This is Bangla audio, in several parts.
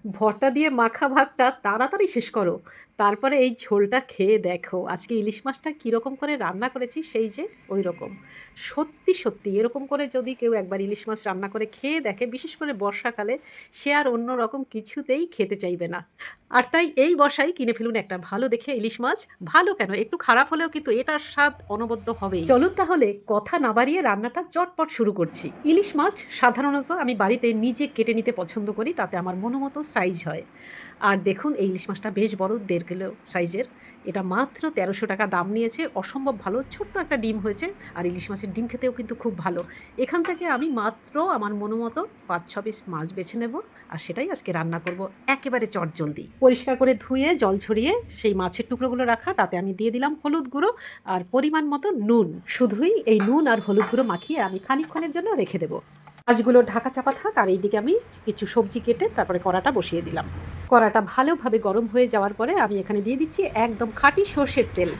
ভর্তা দিয়ে মাখা ভাতটা তাড়াতাড়ি শেষ করো, তারপরে এই ঝোলটা খেয়ে দেখো আজকে ইলিশ মাছটা কীরকম করে রান্না করেছি, সেই যে ওই রকম। সত্যি সত্যি এরকম করে যদি কেউ একবার ইলিশ মাছ রান্না করে খেয়ে দেখে, বিশেষ করে বর্ষাকালে, সে আর অন্য রকম কিছুতেই খেতে চাইবে না। আর তাই এই বর্ষায় কিনে ফেলুন একটা ভালো দেখে ইলিশ মাছ। ভালো কেন, একটু খারাপ হলেও কিন্তু এটার স্বাদ অনবদ্য হবেই। চলুন তাহলে কথা না বাড়িয়ে রান্নাটা চটপট শুরু করছি। ইলিশ মাছ সাধারণত আমি বাড়িতে নিজে কেটে নিতে পছন্দ করি, তাতে আমার মনোমতো সাইজ হয়। আর দেখুন এই ইলিশ মাছটা বেশ বড়, 1.5 কিলো সাইজের। এটা মাত্র 1300 টাকা দাম নিয়েছে। অসম্ভব ভালো, ছোট্ট একটা ডিম হয়েছে। আর ইলিশ মাছের ডিম খেতেও কিন্তু খুব ভালো। এখান থেকে আমি মাত্র আমার মনোমতো 5-6 পিস মাছ বেছে নেব, আর সেটাই আজকে রান্না করব একেবারে চটজলদি। পরিষ্কার করে ধুয়ে জল ছড়িয়ে সেই মাছের টুকরোগুলো রাখা, তাতে আমি দিয়ে দিলাম হলুদ গুঁড়ো আর পরিমাণ মতো নুন। শুধুই এই নুন আর হলুদ গুঁড়ো মাখিয়ে আমি খানিকক্ষণের জন্য রেখে দেবো। মাছগুলো ঢাকা চাপা থাক, আর এইদিকে আমি কিছু সবজি কেটে তারপরে কড়াটা বসিয়ে দিলাম। কড়াটা ভালোভাবে গরম হয়ে যাওয়ার পরে আমি এখানে দিয়ে দিচ্ছি একদম খাঁটি সর্ষের তেল।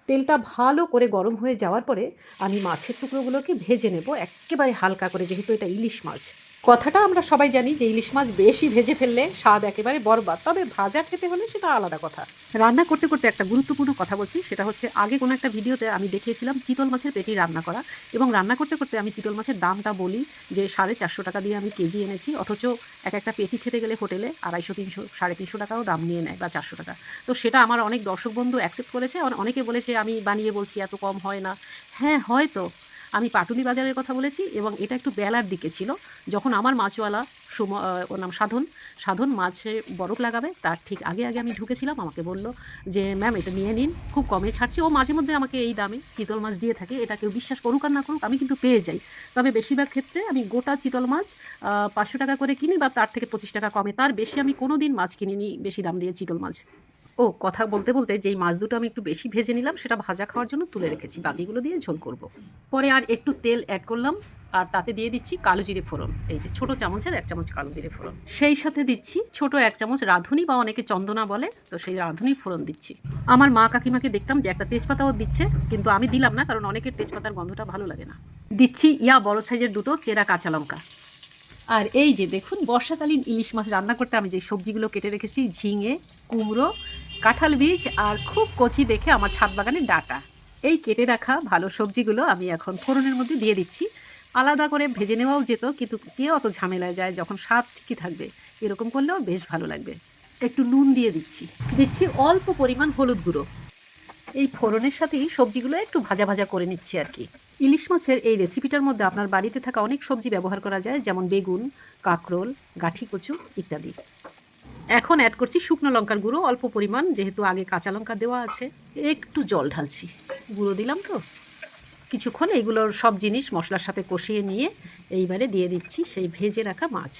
তেলটা ভালো করে গরম হয়ে যাওয়ার পরে আমি মাছের টুকরোগুলোকে ভেজে নেব একেবারে হালকা করে, যেহেতু এটা ইলিশ মাছ। কথাটা আমরা সবাই জানি যে ইলিশ মাছ বেশি ভেজে ফেললে স্বাদ একেবারে বরবাদ, তবে ভাজা খেতে হলে সেটা আলাদা কথা। রান্না করতে করতে একটা গুরুত্বপূর্ণ কথা বলছি, সেটা হচ্ছে আগে কোনো একটা ভিডিওতে আমি দেখিয়েছিলাম চিতল মাছের পেটি রান্না করা, এবং রান্না করতে করতে আমি চিতল মাছের দামটা বলি যে 450 টাকা দিয়ে আমি কেজি এনেছি, অথচ একটা পেটি খেতে গেলে হোটেলে 250, 300, 350 টাকাও দাম নিয়ে নেয়, বা 400 টাকা। তো সেটা আমার অনেক দর্শক বন্ধু অ্যাকসেপ্ট করেছে, অনেকে বলেছে আমি বানিয়ে বলছি এত কম হয় না। হ্যাঁ হয়তো, আমি পাটুলি বাজারের কথা বলেছি, এবং এটা একটু বেলার দিকে ছিল, যখন আমার মাছওয়ালা ওর নাম সাধন মাছে বরফ লাগাবে তার ঠিক আগে আগে আমি ঢুকেছিলাম। আমাকে বলল যে ম্যাম এটা নিয়ে নিন, খুব কমে ছাড়ছে। ও মাঝে মধ্যে আমাকে এই দামে চিতল মাছ দিয়ে থাকে, এটা কেউ বিশ্বাস করুক আর না করুক, আমি কিন্তু পেয়ে যাই। তবে বেশিরভাগ ক্ষেত্রে আমি গোটা চিতল মাছ 500 টাকা করে কিনি, বা তার থেকে 25 টাকা কমে, তার বেশি আমি কোনো দিন মাছ কিনিনি বেশি দাম দিয়ে চিতল মাছ। ও কথা বলতে বলতে যেই মাছ দুটো আমি একটু বেশি ভেজে নিলাম, সেটা ভাজা খাওয়ার জন্য তুলে রেখেছি, বাকিগুলো দিয়ে ঝোল করব। পরে আর একটু তেল অ্যাড করলাম, আর তাতে দিয়ে দিচ্ছি কালো জিরে ফোড়ন। এই যে ছোটো চামচের 1 চামচ কালো জিরে ফোড়ন, সেই সাথে দিচ্ছি ছোট 1 চামচ রাঁধুনি, বা অনেকে চন্দনা বলে, তো সেই রাঁধুনি ফোড়ন দিচ্ছি। আমার মা কাকিমাকে দেখতাম যে একটা তেজপাতাও দিচ্ছে, কিন্তু আমি দিলাম না, কারণ অনেকের তেজপাতার গন্ধটা ভালো লাগে না। দিচ্ছি বড় সাইজের 2টো চেরা কাঁচা লঙ্কা। আর এই যে দেখুন বর্ষাকালীন ইলিশ মাছ রান্না করতে আমি যে সবজিগুলো কেটে রেখেছি, ঝিঙে, কুমড়ো, কাঁঠাল বীজ, আর খুব কচি দেখে আমার ছাদ বাগানের ডাঁটা, এই কেটে রাখা ভালো সবজিগুলো আমি এখন ফোড়নের মধ্যে দিয়ে দিচ্ছি। আলাদা করে ভেজে নেওয়াও যেত, কিন্তু কে অত ঝামেলায় যায়, যখন স্বাদ ঠিকই থাকবে এরকম করলেও বেশ ভালো লাগবে। একটু নুন দিয়ে দিচ্ছি অল্প পরিমাণ হলুদ গুঁড়ো। এই ফোড়নের সাথেই সবজিগুলো একটু ভাজা ভাজা করে নিচ্ছি আর কি। ইলিশ মাছের এই রেসিপিটার মধ্যে আপনার বাড়িতে থাকা অনেক সবজি ব্যবহার করা যায়, যেমন বেগুন, কাঁকরোল, গাঠি কচু ইত্যাদি। এখন অ্যাড করছি শুকনো লঙ্কার গুঁড়ো অল্প পরিমাণ, যেহেতু আগে কাঁচা লঙ্কা দেওয়া আছে। একটু জল ঢালছি, গুঁড়ো দিলাম তো। কিছুক্ষণ এইগুলোর সব জিনিস মশলার সাথে কষিয়ে নিয়ে এইবারে দিয়ে দিচ্ছি সেই ভেজে রাখা মাছ।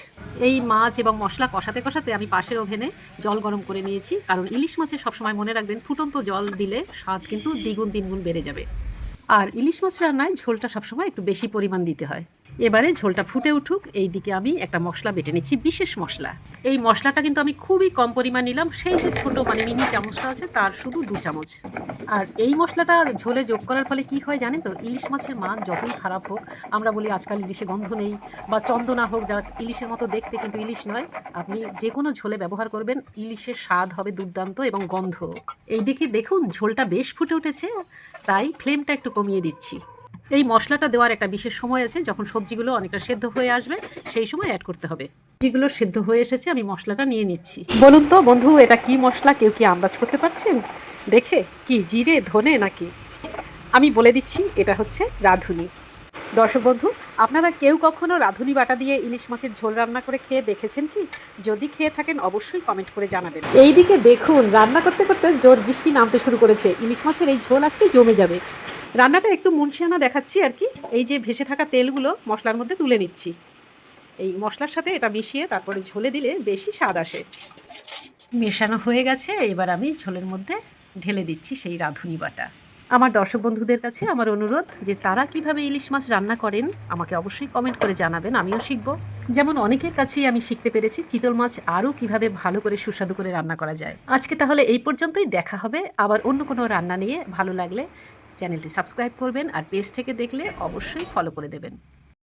এই মাছ এবং মশলা কষাতে কষাতে আমি পাশের ওভেনে জল গরম করে নিয়েছি, কারণ ইলিশ মাছে সবসময় মনে রাখবেন ফুটন্ত জল দিলে স্বাদ কিন্তু দ্বিগুণ 3 গুণ বেড়ে যাবে। আর ইলিশ মাছ রান্নায় ঝোলটা সবসময় একটু বেশি পরিমাণ দিতে হয়। এবারে ঝোলটা ফুটে উঠুক, এই দিকে আমি একটা মশলা বেটে নিচ্ছি, বিশেষ মশলা। এই মশলাটা কিন্তু আমি খুবই কম পরিমাণ নিলাম, সেই যে ছোটো মিনি চামচটা আছে তার শুধু 2 চামচ। আর এই মশলাটা ঝোলে যোগ করার ফলে কি হয় জানেন তো, ইলিশ মাছের মান যতই খারাপ হোক, আমরা বলি আজকাল ইলিশে গন্ধ নেই, বা চন্দনা হোক যা ইলিশের মতো দেখতে কিন্তু ইলিশ নয়, আপনি যে কোনো ঝোলে ব্যবহার করবেন ইলিশের স্বাদ হবে দুর্দান্ত এবং গন্ধ। এই দিকে দেখুন ঝোলটা বেশ ফুটে উঠেছে, তাই ফ্লেমটা একটু কমিয়ে দিচ্ছি। এই মশলাটা দেওয়ার একটা বিশেষ সময় আছে, যখন সবজিগুলো অনেকটা সেদ্ধ হয়ে আসবে সেই সময় অ্যাড করতে হবে। সবজিগুলো সেদ্ধ হয়ে এসেছে, আমি মশলাটা নিয়ে নিচ্ছি। বলুন তো বন্ধু, এটা কি মশলা, কেউ কি আন্দাজ করতে পারছেন দেখে? কি জিরে, ধনে নাকি? আমি বলে দিচ্ছি, এটা হচ্ছে রাঁধুনি। দর্শক বন্ধু, আপনারা কেউ কখনো রাঁধুনি বাটা দিয়ে ইলিশ মাছের ঝোল রান্না করে খেয়ে দেখেছেন কি? যদি খেয়ে থাকেন অবশ্যই কমেন্ট করে জানাবেন। এইদিকে দেখুন রান্না করতে করতে জোর বৃষ্টি নামতে শুরু করেছে, ইলিশ মাছের এই ঝোল আজকে জমে যাবে। রান্নাটা একটু মুনশিয়ানা দেখাচ্ছি আর কি। এই যে ভেসে থাকা তেলগুলো মশলার মধ্যে তুলে নিচ্ছি, এই মশলার সাথে এটা মিশিয়ে তারপরে ঝোলে দিলে বেশি স্বাদ আসে। মেশানো হয়ে গেছে, এবার আমি ঝোলের মধ্যে ঢেলে দিচ্ছি সেই রাঁধুনি বাটা। আমার দর্শক বন্ধুদের কাছে আমার অনুরোধ যে তারা কিভাবে ইলিশ মাছ রান্না করেন আমাকে অবশ্যই কমেন্ট করে জানাবেন, আমিও শিখব। যেমন অনেকের কাছেই আমি শিখতে পেরেছি চিতল মাছ আরও কিভাবে ভালো করে সুস্বাদু করে রান্না করা যায়। আজকে তাহলে এই পর্যন্তই, দেখা হবে আবার অন্য কোনো রান্না নিয়ে। ভালো লাগলে চ্যানেলটি সাবস্ক্রাইব করবেন, আর পেজ থেকে দেখলে অবশ্যই ফলো করে দেবেন।